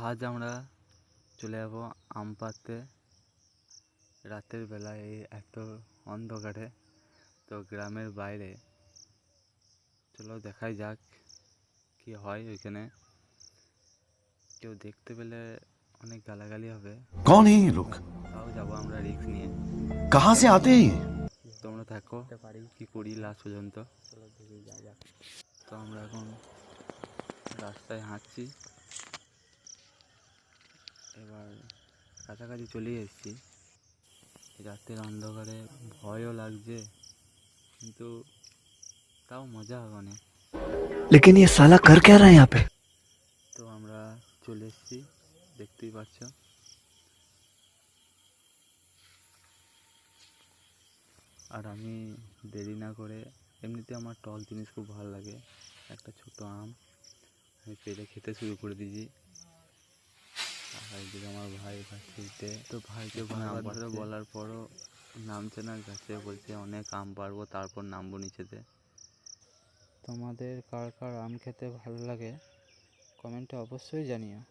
আজ আমরা চলে যাব আম পাড়তে রাতের বেলায়, এই এত অন্ধকারে। তো গ্রামের বাইরে চলো দেখাই যাক কি হয় ওইখানে। কেউ দেখতে পেলে অনেক গালাগালি হবে। कौन है ये लोग? তাও যাবো আমরা রিস্ক নিয়ে। कहाँ से आते हैं ये? তোমরা থাকো, কি করি লাস্ট পর্যন্ত। চলো দেখে যা যাক। তো আমরা এখন রাস্তায় হাঁটছি, এবার কাছাকাছি চলে এসেছি। রাতের অন্ধকারে ভয়ও লাগছে, কিন্তু তাও মজা হবে অনেক। लेकिन ये साला कर क्या रहा है यहाँ पे? তো আমরা চলে এসেছি, দেখতেই পাচ্ছ। আর আমি দেরি না করে, এমনিতে আমার টক জিনিস খুব ভালো লাগে, একটা ছোট আম আমি পেরে খেতে শুরু করে দিয়েছি। আর এদিকে আমার ভাই গাছে, তো ভাইকে আম ধরে বলার পরও নামছে না গাছে, বলছে অনেক আম পারবো তারপর নামবো নিচেতে। তোমাদের কার কার আম খেতে ভালো লাগে কমেন্টে অবশ্যই জানিও।